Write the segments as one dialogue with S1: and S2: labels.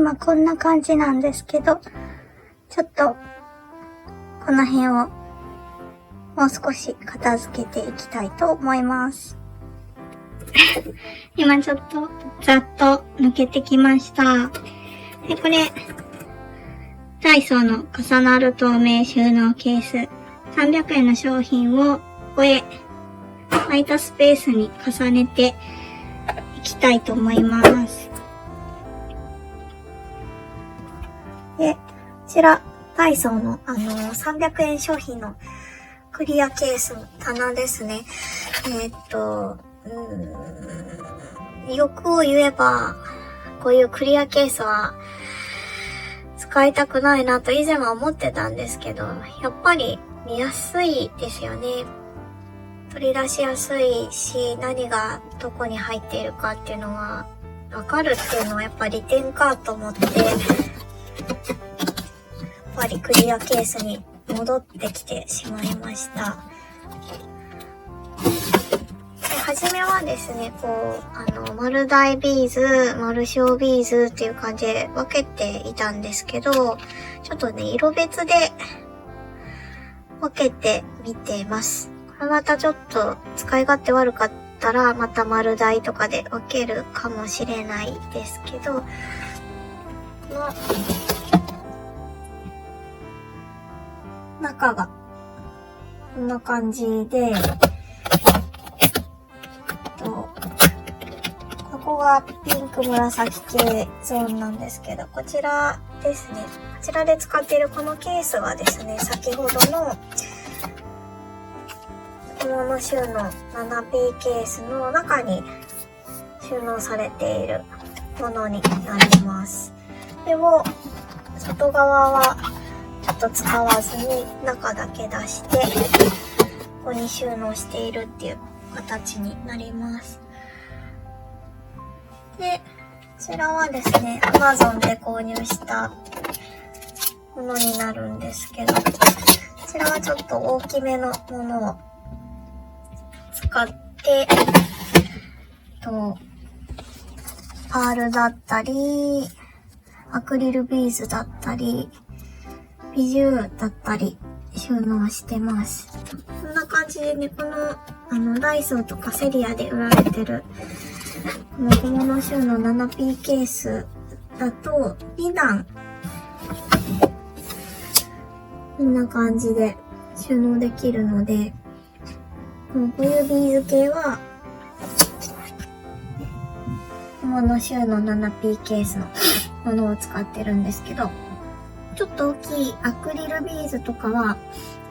S1: 今こんな感じなんですけど、ちょっと、この辺をもう少し片付けていきたいと思います。今ちょっとざっと抜けてきました。で、これ、ダイソーの重なる透明収納ケース。300円の商品を空いたスペースに重ねていきたいと思います。で、こちら、ダイソーの300円商品のクリアケースの棚ですね。欲を言えば、こういうクリアケースは使いたくないなと以前は思ってたんですけど、やっぱり見やすいですよね。取り出しやすいし、何がどこに入っているかっていうのはわかるっていうのはやっぱり利点かと思って、やっぱりクリアケースに戻ってきてしまいました。初めはですね、丸大ビーズ、丸小ビーズっていう感じで分けていたんですけど、ちょっとね、色別で分けてみてます。これまたちょっと使い勝手悪かったら、また丸大とかで分けるかもしれないですけど、中がこんな感じで、ここがピンク紫系ゾーンなんですけど、こちらですね。こちらで使っているこのケースはですね、先ほどの小物収納 7P ケースの中に収納されているものになります。でも、外側はちょっと使わずに中だけ出して、ここに収納しているっていう形になります。で、こちらはですね、Amazon で購入したものになるんですけど、こちらはちょっと大きめのものを使って、パールだったり、アクリルビーズだったり、ビジューだったり収納してます。こんな感じでね、このダイソーとかセリアで売られてるこの小物収納 7P ケースだと2段こんな感じで収納できるので、こういうビーズ系は小物収納 7P ケースのものを使ってるんですけど、ちょっと大きいアクリルビーズとかは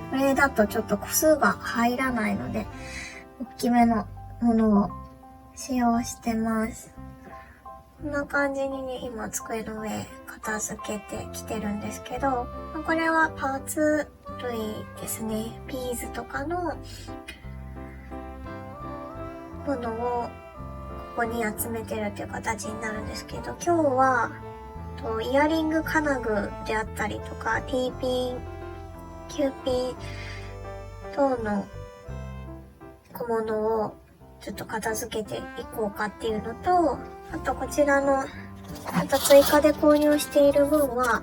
S1: これだとちょっと個数が入らないので大きめのものを使用してます。こんな感じにね、今机の上片付けてきてるんですけど、これはパーツ類ですね。ビーズとかのものをここに集めてるっていう形になるんですけど、今日はイヤリング金具であったりとか T ピン、Q ピン等の小物をちょっと片付けていこうかっていうのと、あとこちらのまた追加で購入している分は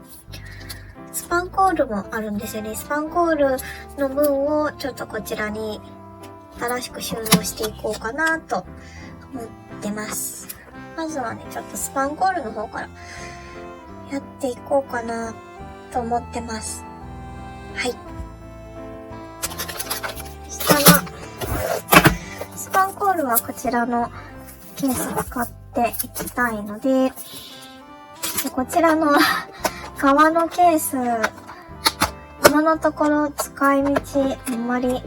S1: スパンコールもあるんですよね。スパンコールの分をちょっとこちらに新しく収納していこうかなと思ってます。まずはね、ちょっとスパンコールの方からやっていこうかなと思ってます。はい。下のスパンコールはこちらのケースを使っていきたいので、こちらの革のケース、今のところ使い道あんまり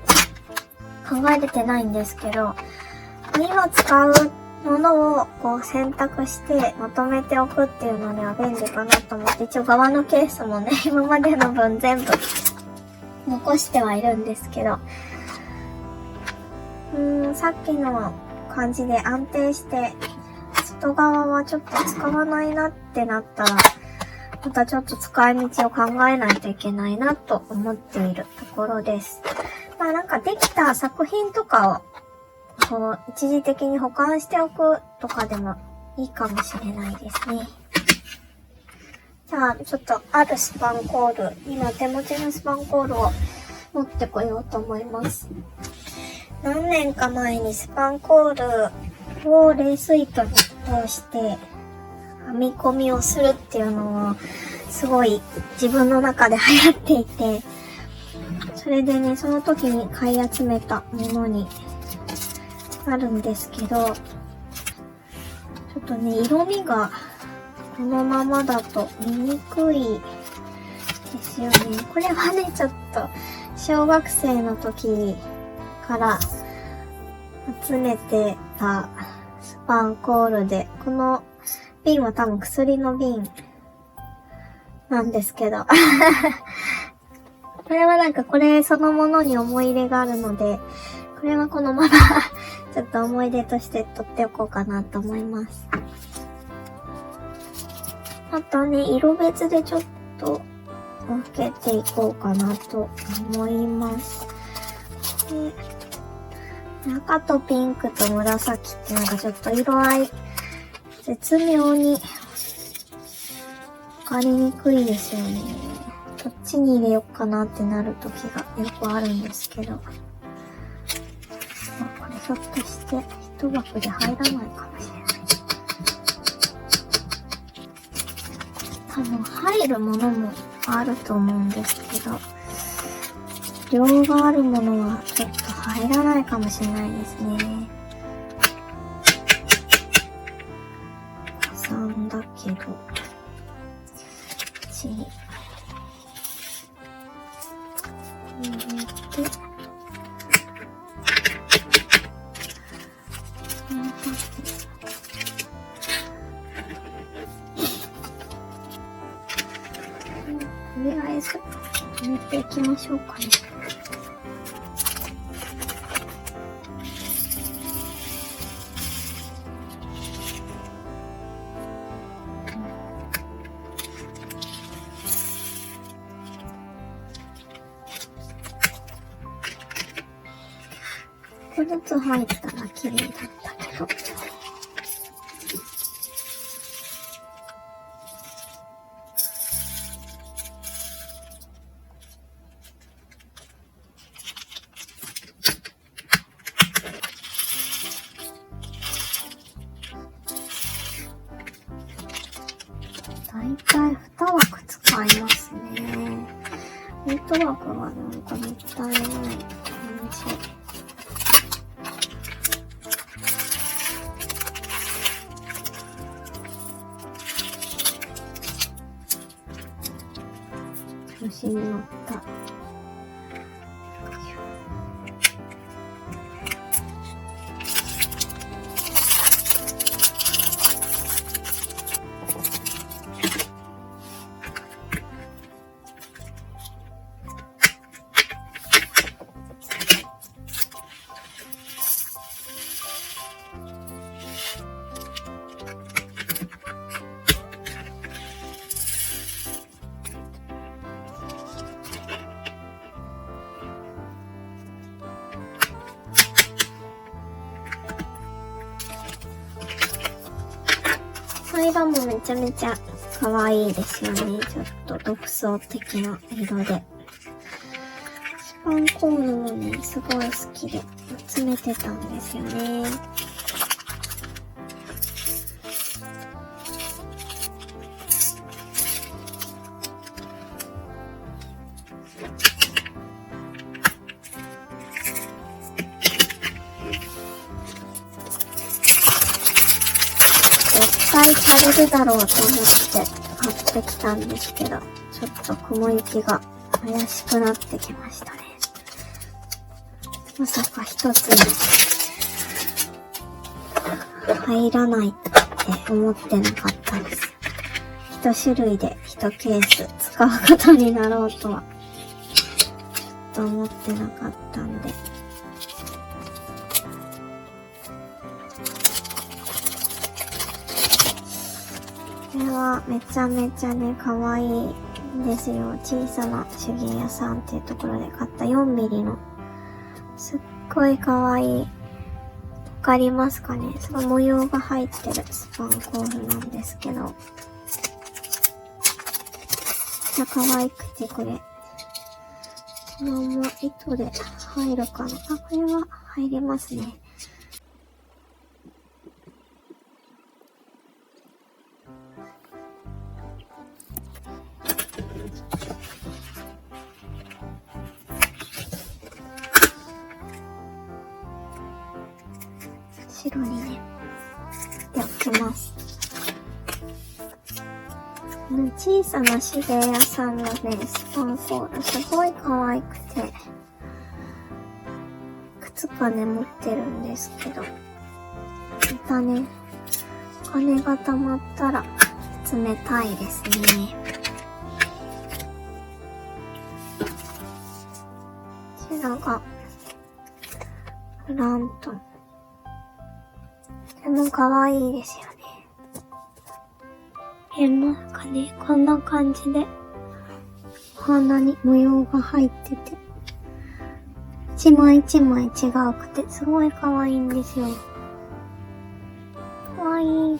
S1: 考えれてないんですけど、今使うものをこう選択してまとめておくっていうのには便利かなと思って、一応側のケースもね、今までの分全部残してはいるんですけど、さっきの感じで安定して外側はちょっと使わないなってなったら、またちょっと使い道を考えないといけないなと思っているところです。まあなんかできた作品とかをこう一時的に保管しておくとかでもいいかもしれないですね。さあ、ちょっとあるスパンコール、今手持ちのスパンコールを持ってこようと思います。何年か前にスパンコールをレース糸に通して編み込みをするっていうのをすごい自分の中で流行っていて、それでね、その時に買い集めたものになるんですけど、ちょっとね、色味がこのままだと見にくいですよね。これはね、ちょっと小学生の時から集めてたスパンコールで、この瓶は多分薬の瓶なんですけどこれはなんかこれそのものに思い入れがあるので、これはこのままちょっと思い出として取っておこうかなと思います。あとね、色別でちょっと分けていこうかなと思います。で、赤とピンクと紫ってなんかちょっと色合い絶妙に分かりにくいですよね。どっちに入れようかなってなる時がよくあるんですけど。これひょっとして一枠で入らないかもしれない。多分入るものもあると思うんですけど、量があるものはちょっと入らないかもしれないですね。3だけど、1に入れて、とりあえず入れていきましょうかね。1個ずつ入ったら綺麗だったけど。だいたい2枠使いますね。1枠はなんかもったいない感じ。調子に乗った。色もめちゃめちゃ可愛いですよね。ちょっと独創的な色で。スパンコールもね、すごい好きで集めてたんですよね。絶対足りるだろうと思って買ってきたんですけど、ちょっと雲行きが怪しくなってきましたね。まさか一つに入らないって思ってなかったです。一種類で一ケース使うことになろうとはちょっと思ってなかったんで。これはめちゃめちゃね、可愛いんですよ。小さな手芸屋さんっていうところで買った4ミリのすっごい可愛い。わかりますかね？その模様が入ってるスパンコールなんですけど。ちゃ可愛くて、これ。このまま糸で入るかな。あ、これは入りますね。後ろにね、やってます。小さな手芸屋さんのね、スパンコール、すごい可愛くて、いくつかね、持ってるんですけど、またね、お金が貯まったら、冷たいですね。こちらが、ラントン。でも可愛いですよね。見えますかね、こんな感じで、お花に模様が入ってて、一枚一枚違うくて、すごい可愛いんですよ。可愛い。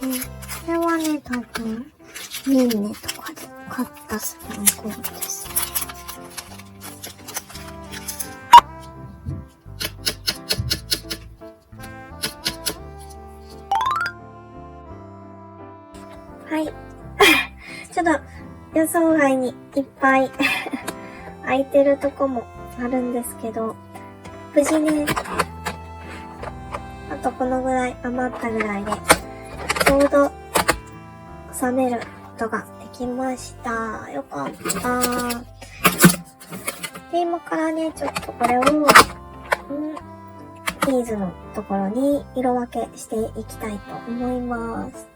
S1: これはね、多分、ミンネとかで買ったスパンコールですね。はい。ちょっと予想外にいっぱい空いてるとこもあるんですけど、無事ね、あとこのぐらい余ったぐらいで、ちょうど収めることができました。よかった。で、今からね、ちょっとこれを、ビーズのところに色分けしていきたいと思います。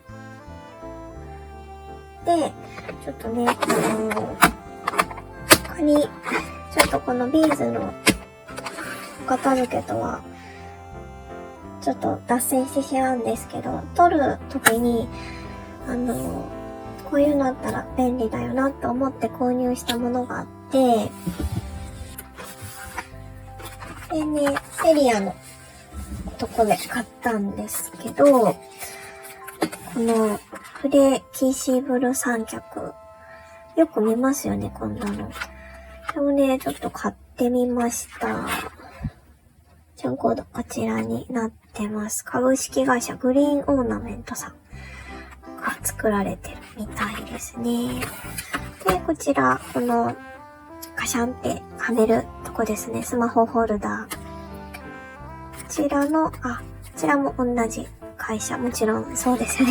S1: で、ちょっとね、他に、ちょっとこのビーズのお片付けとは、ちょっと脱線してしまうんですけど、取るときに、こういうのあったら便利だよなと思って購入したものがあって、でね、セリアのとこで買ったんですけど、このフレキシブル三脚、よく見ますよね、こんなの。でもね、ちょっと買ってみました。チャンコードこちらになってます。株式会社グリーンオーナメントさんが作られてるみたいですね。で、こちら、このカシャンってはめるとこですね。スマホホルダー。こちらの、こちらも同じ会社。もちろんそうですね。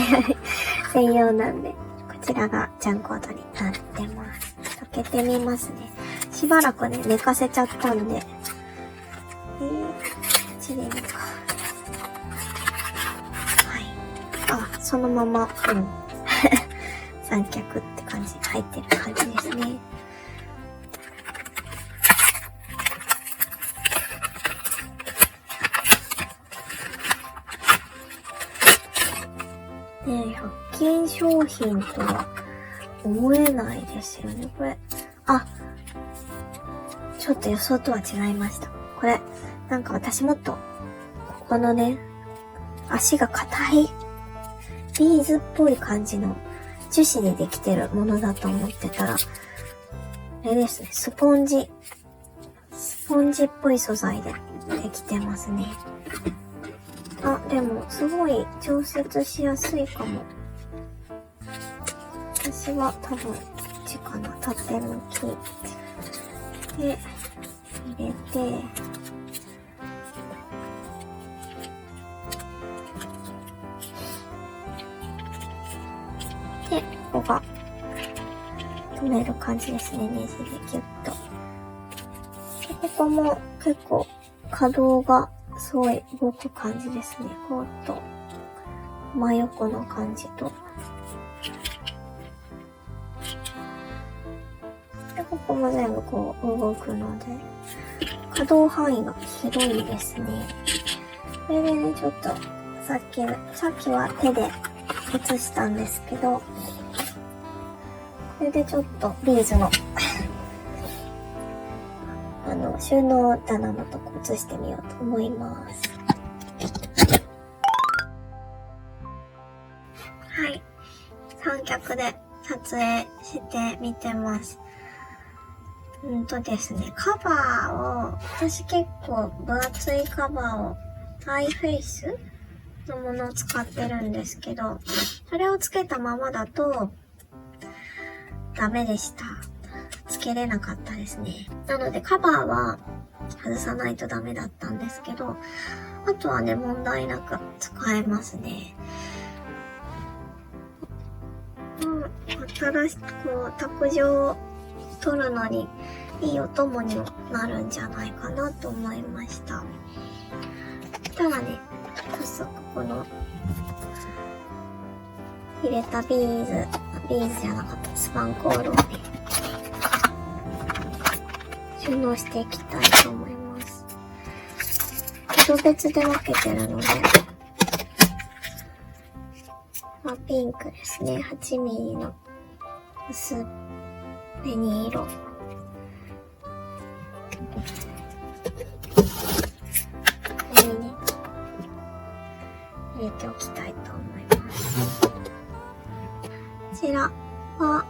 S1: 専用なんで。こちらがジャンコードになってます。開けてみますね。しばらくね、寝かせちゃったんで。こっちでいいのか。はい。そのまま、三脚って感じ、入ってる感じですね。ね、100均商品とは思えないですよね、これ。ちょっと予想とは違いました。これ、なんか私もっと、ここのね、足が硬い、ビーズっぽい感じの樹脂でできてるものだと思ってたら、あれですね、スポンジっぽい素材でできてますね。でも、すごい調節しやすいかも。私は多分、こっちかな、縦向き。で、入れて、で、ここが、止める感じですね、ネジでギュッと。で、ここも結構、可動がすごい動く感じですね。こうと、真横の感じと。で、ここも全部こう動くので、可動範囲が広いですね。これでね、ちょっと、さっきは手で写したんですけど、これでちょっとビーズの収納棚のとこ写してみようと思います。はい。三脚で撮影してみてます。ですね、カバーを、私結構分厚いカバーを、アイフェイスのものを使ってるんですけど、それをつけたままだと、ダメでした。つけれなかったですね。なのでカバーは外さないとダメだったんですけど、あとはね、問題なく使えますね。新しく卓上を撮るのにいいお供になるんじゃないかなと思いました。そしたらね、早速この入れたビーズじゃなかった、スパンコールをね、収納していきたいと思います。色別で分けてるので、ピンクですね。8ミリの薄紅色。これにね、入れておきたいと思います。こちらは、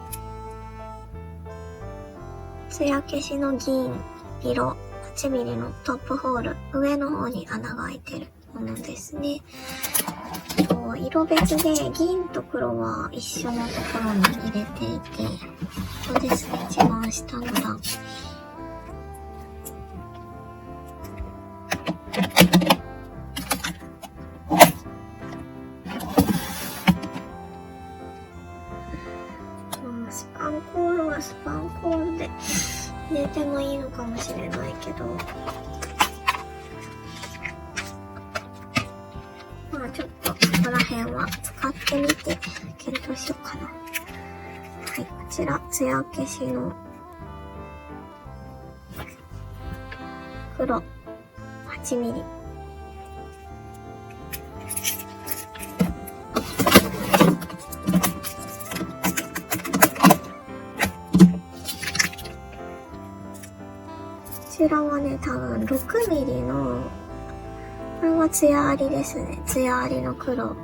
S1: 艶消しの銀色8ミリのトップホール、上の方に穴が開いてるものですね。色別で銀と黒は一緒のところに入れていて、ここですね、一番下の段。スパンコールはスパンコールで入れてもいいのかもしれないけど、ちょっとここら辺は使ってみて検討しようかな。はい、こちら艶消しの黒8ミリ。こちらはね、多分6ミリの、これは艶ありですね。艶ありの黒。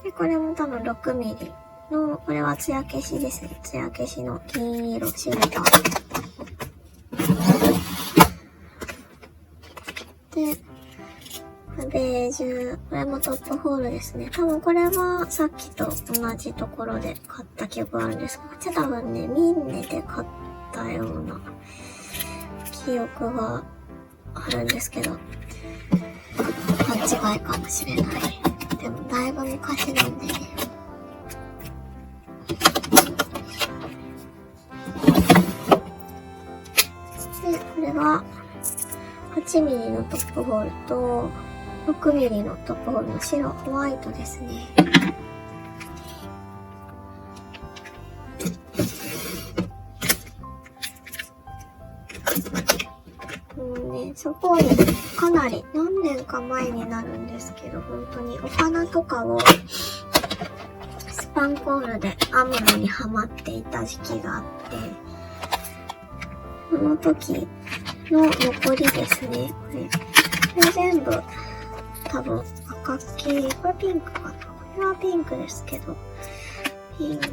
S1: で、これも多分6ミリの、これは艶消しですね。艶消しの金色シルバー。で、ベージュ、これもトップホールですね。多分これはさっきと同じところで買った記憶があるんですが、こっち多分ね、ミンネで買ったような記憶があるんですけど、間違いかもしれない。でもだいぶ昔なんでね。で、これは8ミリのトップホールと、6ミリのトップホールの白、ホワイトですね。そこにかなり何年か前になるんですけど、本当にお花とかをスパンコールで編むのにハマっていた時期があって、その時の残りですね。これ全部多分赤系、これピンクかな。これはピンクですけど、ピンク、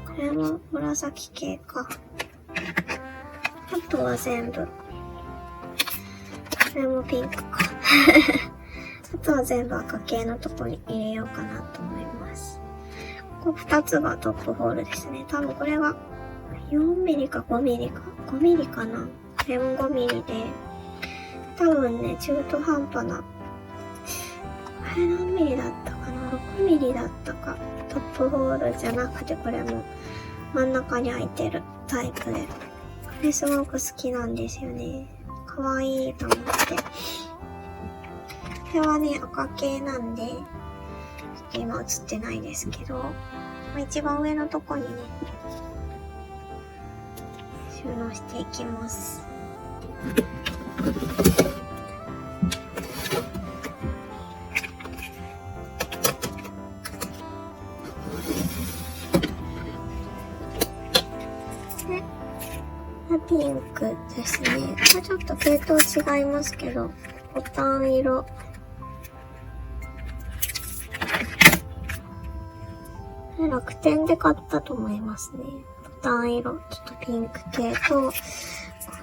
S1: これも紫系か。あとは全部、これもピンクか。あとは全部赤系のとこに入れようかなと思います。ここ2つがトップホールですね。多分これは4ミリか5ミリか。5ミリかな。これも5ミリで、多分ね、中途半端な、これ何ミリだったかな ?6 ミリだったか。トップホールじゃなくて、これも真ん中に開いてるタイプで。これすごく好きなんですよね。かわいいと思って。これはね、赤系なんで、ちょっと今映ってないですけど、一番上のとこにね、収納していきます。これピンクですね。これちょっと系統違いますけど、ボタン色。楽天で買ったと思いますね。ボタン色、ちょっとピンク系と、こ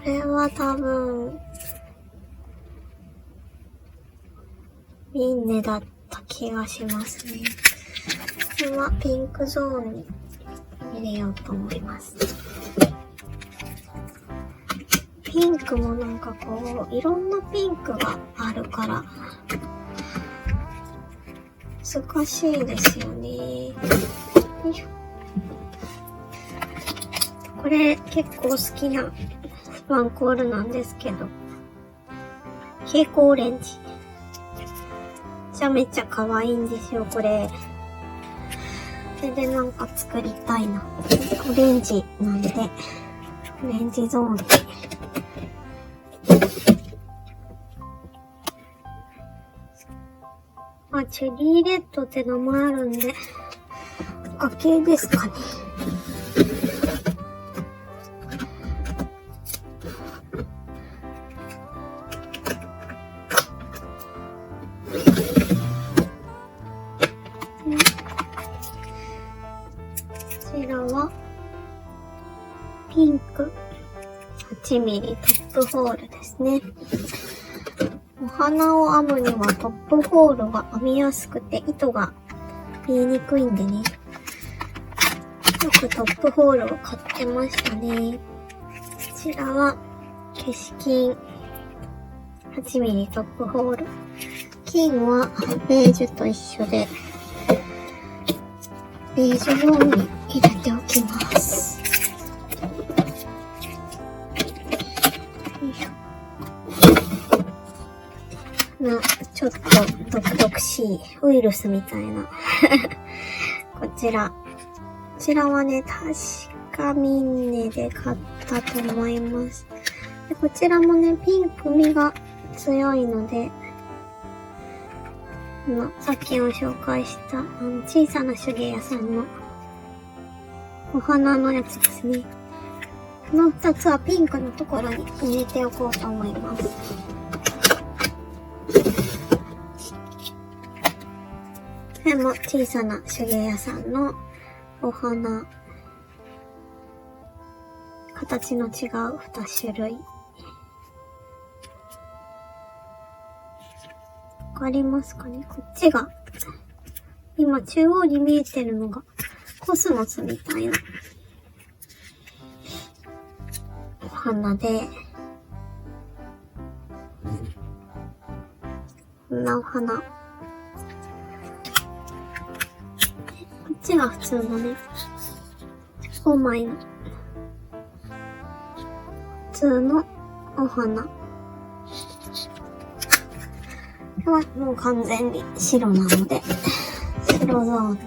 S1: れは多分、ミンネだった気がしますね。これはピンクゾーンに入れようと思います。ピンクもなんかこう、いろんなピンクがあるから、難しいですよね。よいしょ。これ結構好きなスパンコールなんですけど、蛍光オレンジ。めっちゃ可愛いんですよ、これ。それでなんか作りたいな。オレンジなんで、オレンジゾーンで。チェリーレッドって名前あるんで、赤系ですかね。こちらは、ピンク 8mm トップホールですね。お花を編むにはトップホールが編みやすくて糸が見えにくいんでね。よくトップホールを買ってましたね。こちらは消し金 8mm トップホール。金はベージュと一緒で、ベージュゾーンに入れておきます。ちょっと独々しいウイルスみたいなこちらはね、確かミンネで買ったと思います。でこちらもね、ピンク味が強いので、さっきも紹介した小さな手芸屋さんのお花のやつですね。この2つはピンクのところに入れておこうと思います。これも小さな手芸屋さんのお花。形の違う2種類。わかりますかね？こっちが、今中央に見えてるのがコスモスみたいなお花で、こんなお花。こっちが普通のね、5枚の普通のお花。これはもう完全に白なので、白ゾーンに。こ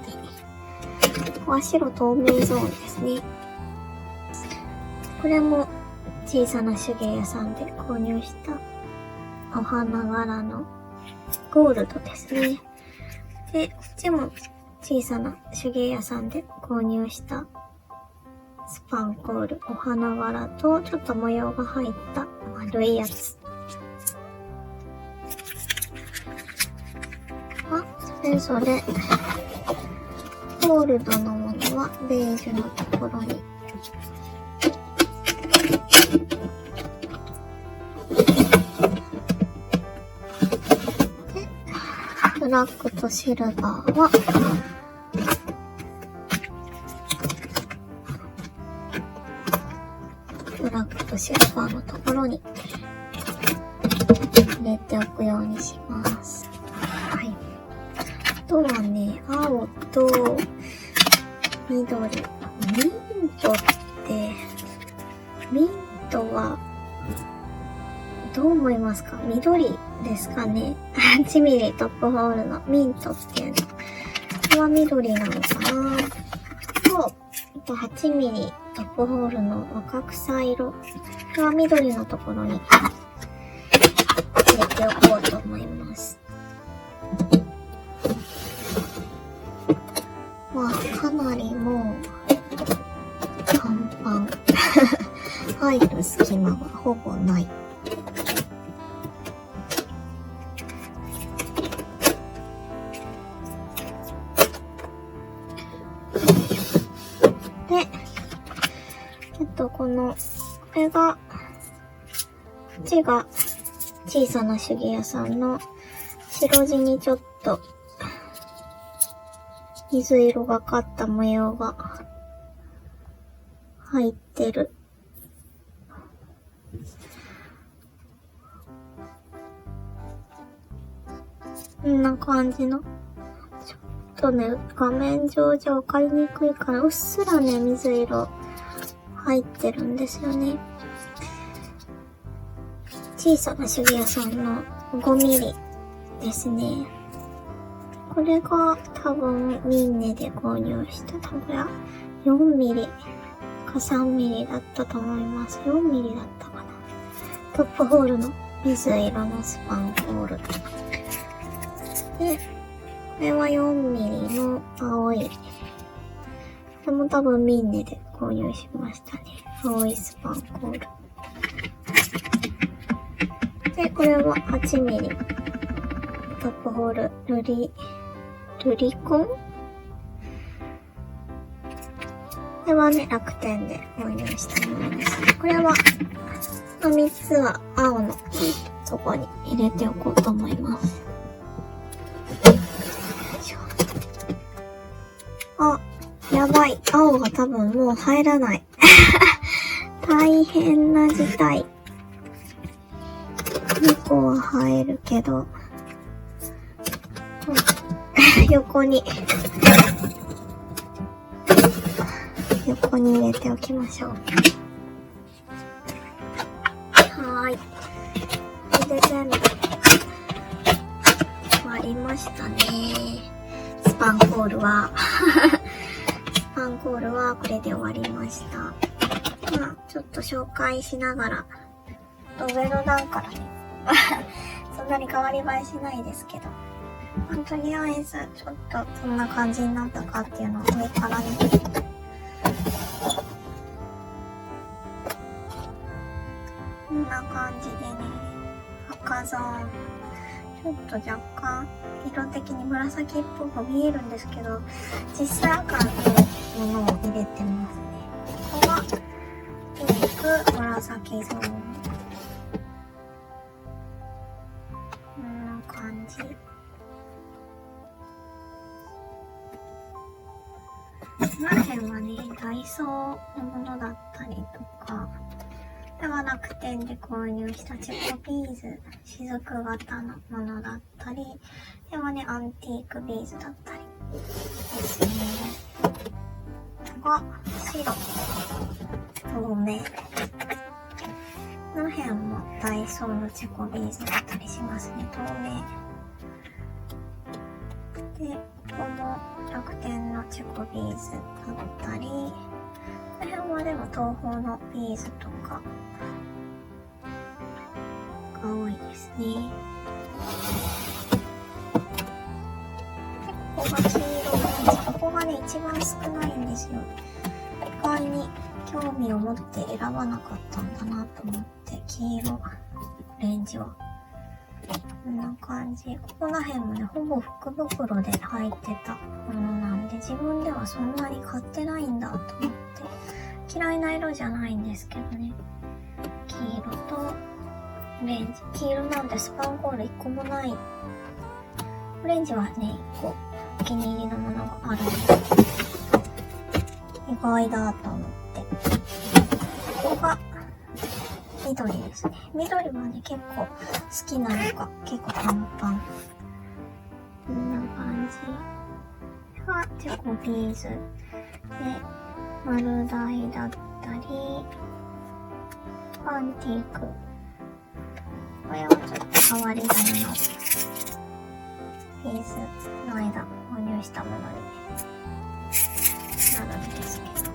S1: こは白透明ゾーンですね。これも小さな手芸屋さんで購入したお花柄のゴールドですね。で、こっちも小さな手芸屋さんで購入したスパンコール、お花柄とちょっと模様が入った丸いやつ。それぞれゴールドのものはベージュのところに、でブラックとシルバーはブラックとシルバーのところに入れておくようにします。はい。あとはね、青と緑。ミントって、ミントはどう思いますか？緑ですかね？ 8 ミリトップホールのミントっていうの。これは緑なのかなと、8ミリトップホールの若草色。これは緑のところに入れておこうと思います。かなりもうパンパン入る隙間がほぼない。で、これが、こっちが小さな手芸屋さんの白地にちょっと水色がかった模様が入ってる。こんな感じの。ちょっとね、画面上じゃわかりにくいから、うっすらね、水色入ってるんですよね。小さな手芸屋さんの5ミリですね。これが多分ミンネで購入したこれは4ミリか3ミリだったと思います。4ミリだったかな。トップホールの水色のスパンコール。で、これは4ミリの青い。これも多分ミンネで購入しましたね。青いスパンコール。で、これは8ミリ。トップホール、ルリコン？これはね、楽天で購入したものです。これは、3つは青のとこに入れておこうと思います。あ、やばい。青が多分もう入らない。大変な事態。2個は入るけど、横に入れておきましょう。はーい。これで全部終わりましたね。スパンコールはこれで終わりました。まあ、ちょっと紹介しながら、上の段からね、そんなに変わり映えしないですけど、とりあえず、ちょっとどんな感じになったかっていうのを上からね、こんな感じでね、赤ゾーン、ちょっと若干色的に紫っぽく見えるんですけど、実際赤のものを入れてますね。ここはピンク、紫ゾーン。こんな感じ。この辺はね、ダイソーのものだったりとか、これは楽天で購入したチェコビーズ、雫型のものだったり、これはね、アンティークビーズだったりですね。が、白、透明。この辺もダイソーのチェコビーズだったりしますね、透明。で、ここも楽天のチェコビーズだったり、この辺はでも東宝のビーズとかが多いですね。ここが黄色なんです。ここがね、一番少ないんですよ。意外に興味を持って選ばなかったんだなと思って、黄色、オレンジは。こんな感じ。ここら辺もね、ほぼ福袋で入ってたものなんで、自分ではそんなに買ってないんだと思って。嫌いな色じゃないんですけどね。黄色とオレンジ。黄色なんでスパンコール1個もない。オレンジはね、1個お気に入りのものがあるんで、意外だと思って。ここが緑ですね。緑はね、結構好きなのが結構パンパン。こんな感じ。がチェコビーズで、丸大だったり、アンティーク。これはちょっと変わり種のピースの間購入したものになるんですけど、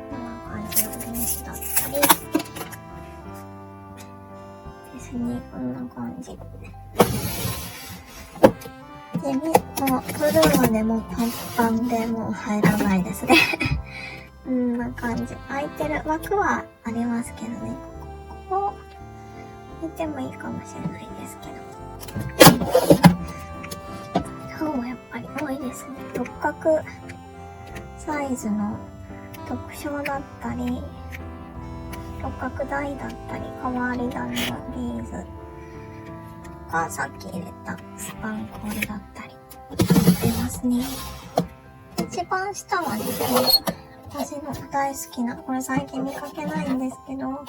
S1: こんな感じのビーズだったり、ですね、こんな感じ。で、もうブルーはね、もうパンパンでもう入らないですね。な感じ。空いてる枠はありますけどね。ここ見てもいいかもしれないですけど。そう、やっぱり多いですね。六角サイズの特徴だったり、六角台だったり、変わり種のビーズとか、さっき入れたスパンコールだったり、出ますね。一番下はね、私の大好きな、これ最近見かけないんですけど、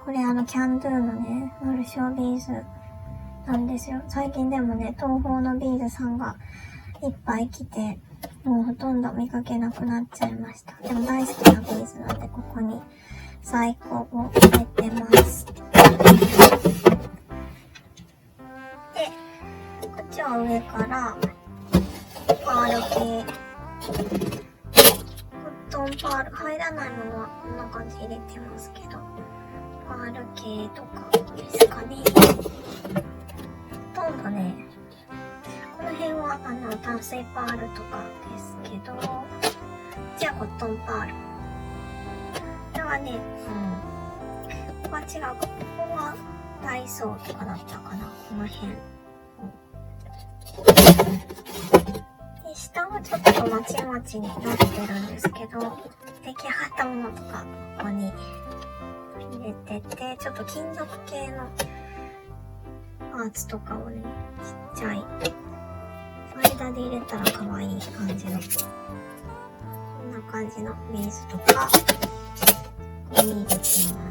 S1: これキャンドゥのね、マルショービーズなんですよ。最近でもね、東宝のビーズさんがいっぱい来て、もうほとんど見かけなくなっちゃいました。でも大好きなビーズなんで、ここに最高を入れてます。で、こっちは上から、パール系、コットンパール、入らないままこんな感じ入れてますけど、パール系とかですかね。ほとんどね、この辺は淡水パールとかですけど、こっちはコットンパール。これはね、ここは違うか。ここはダイソーとかだったかな、この辺。で、下はちょっとまちまちになってるんですけど、出来上がったものとか、ここに入れてて、ちょっと金属系のパーツとかをね、ちっちゃい、間で入れたら可愛い感じの、こんな感じのビーズとか、ここに入れていま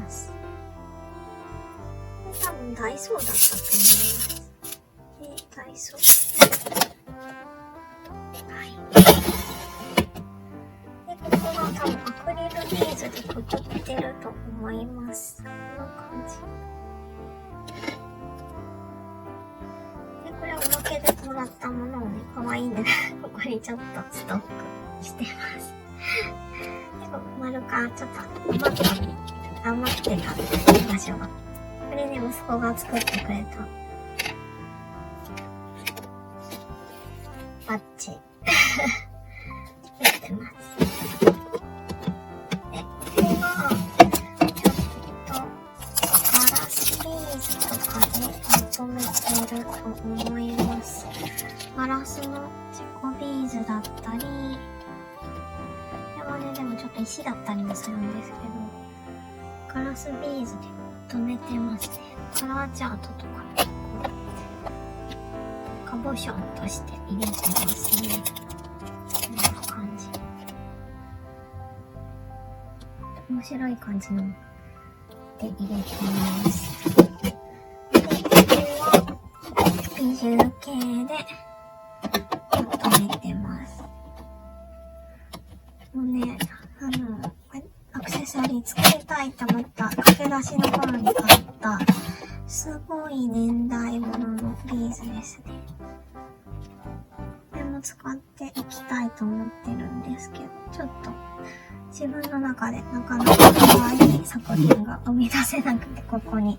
S1: す。これ多分ダイソーだったと思います。ダイソー。はい。で、ここが多分アクリルビーズでくくってると思います。こんな感じ。で、これはおまけでもらったものをね、可愛いんで、ここにちょっとストックしてます。で、ここ丸かちょっと余ってた場所が。これね、息子が作ってくれたバッジ。作ってます。で、ここが、ちょっと、ガラスビーズとかでまとめてると思います。ガラスのチェコビーズだったり、これはね、でもちょっと石だったりもするんですけど、ガラスビーズでまとめてますね。カラーチャートとか、カボションとして入れてますね。こんな感じ。面白い感じので入れてます。で、これはビジュ系でまとめてます。もうね、アクセサリー作りたいと思った駆け出しの頃に買ったすごい年代物のビーズですね。これも使っていきたいと思ってるんですけど、ちょっと自分の中でなかなか可愛い作品が生み出せなくて、ここに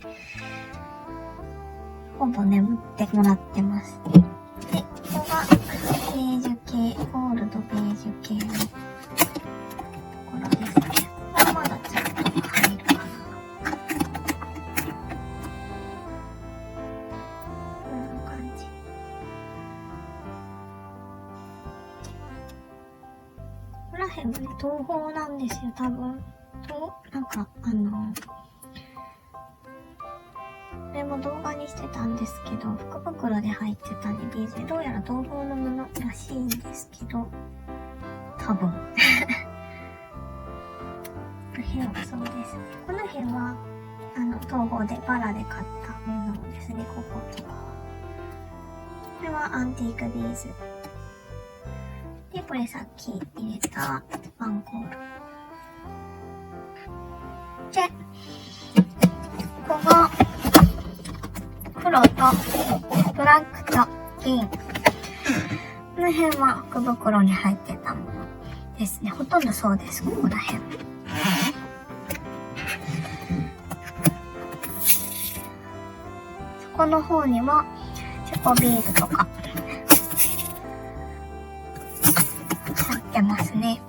S1: ほぼ眠ってもらってます。で、ここがベージュ系、ゴールドベージュ系のところですね。これまだちょっと入るかな。こんな感じ。ここら辺もね、東宝なんですよ、多分。なんか、これも動画にしてたんですけど、福袋で入ってたね、ビーズで、どうやら東宝のものらしいんですけど、多分。この辺はそうですね。この辺は、東宝でバラで買ったものですね、こことかは。これはアンティークビーズ。で、これさっき入れたワンコール。で、ここが、黒とブラックと銀。この辺は福袋に入ってたものですね。ほとんどそうです、ここら辺。そこの方にはチョコビーズとか入ってますね。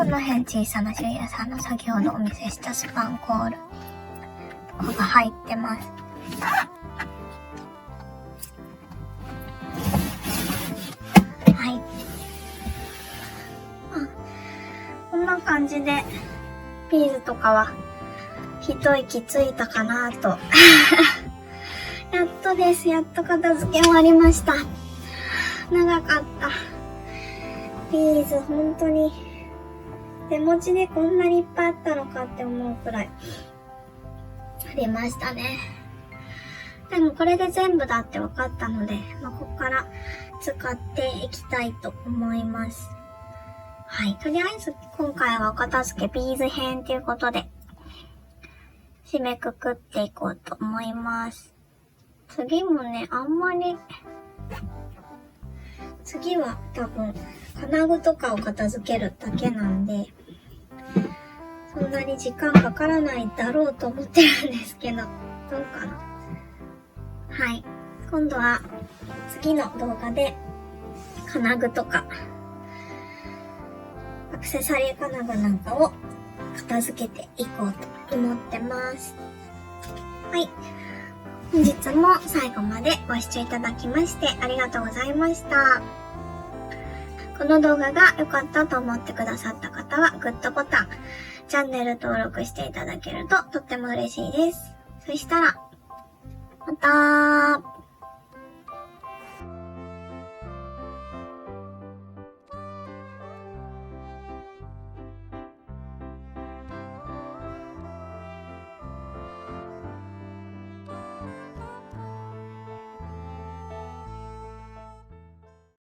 S1: この辺小さなシュリアさんの先ほどお見せしたスパンコールとかが入ってます。はい。こんな感じでビーズとかは一息ついたかなと。やっとです。やっと片付け終わりました。長かった。ビーズ本当に手持ちでこんなにいっぱいあったのかって思うくらいありましたね。でもこれで全部だって分かったので、ここから使っていきたいと思います。はい。とりあえず今回はお片付けビーズ編ということで締めくくっていこうと思います。次もね、次は多分金具とかを片付けるだけなんで、そんなに時間かからないだろうと思ってるんですけど、どうかな。はい。今度は次の動画で金具とかアクセサリー金具なんかを片付けていこうと思ってます。はい。本日も最後までご視聴いただきましてありがとうございました。この動画が良かったと思ってくださった方はグッドボタン、チャンネル登録していただけるととっても嬉しいです。そしたら、また